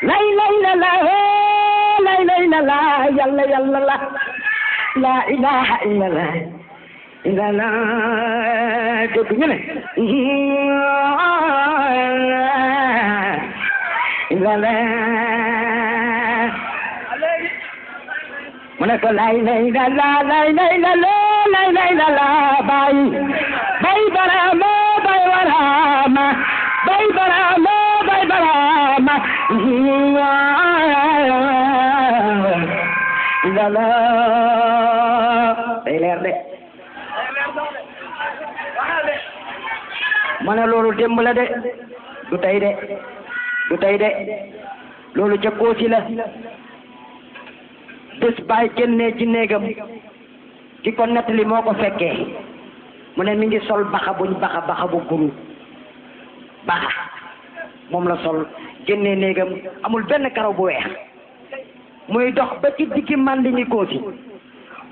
lay lay la la lay lay la la yàlla yàlla la la ilaha illallah illallah dégg ñu ne illallah mu ne ko lay lay la la lay lay la la lay lay la la bay bay barama bay barama bay barama bay barama illallah day leer de ma ne loolu démb la de du tey de du tey de loolu ca Koosi la bés baay génnee ci néegam ki ko nettali moo ko fekkee mu ne mi ngi sol baxa bu guru baxa moom la sol génnee néegam amul benn karaw bu weex muy dox ba ci diggi mandi ñi Koosi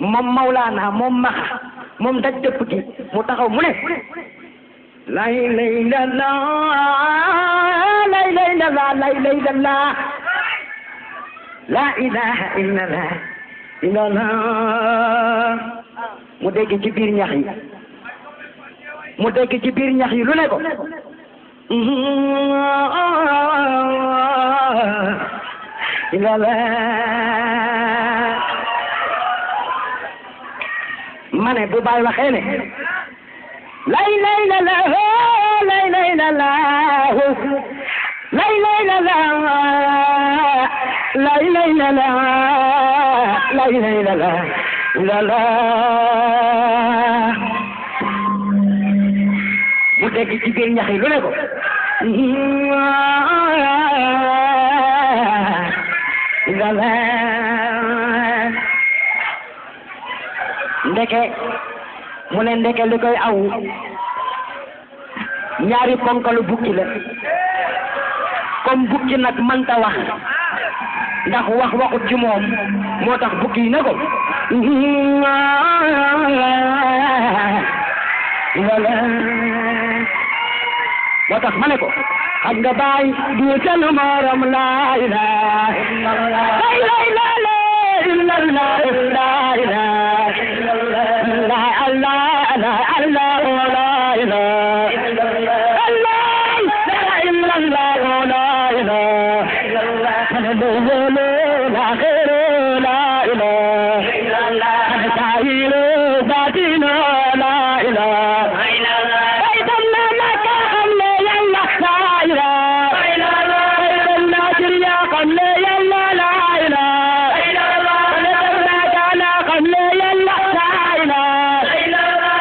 moom Mawlaana moom maxa moom daj dëpp gi mu taxaw mu ne lay lay la la lay lay la la lay lay la la la ilaha illallah illallah mu dégg ci biir ñax yi mu dégg ci biir ñax yi lu ne ko illallah ma ne bu baay waxee ne lay lay la la lay lay la la lay lay la la lay lay la la lay lay la la la la mu dégg ci biir ñax yi lu ne ko la la ndeke mu ne ndeke li koy aw ñaari ponkalu bukki la comme bukki nag mënta wax ndax wax waxut ci moom moo tax bukki yi ne ko moo tax ma ne ko xam nga baay du seen morom la ilaha illallah la ilaha illallah la ilaha illallah Allah la Allah la ilaha illallah Allah la illallah la ilaha illallah la khairu la ilaha illallah ta'ala batina la ilaha illallah aydanna laka hamla yalla la ilaha illallah aydanna jiriya qamla yalla la ilaha illallah aydanna kana qamla yalla la ilaha illallah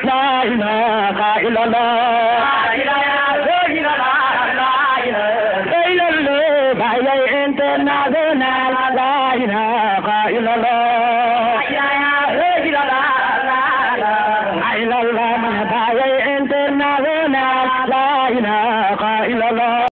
la ilaha illallah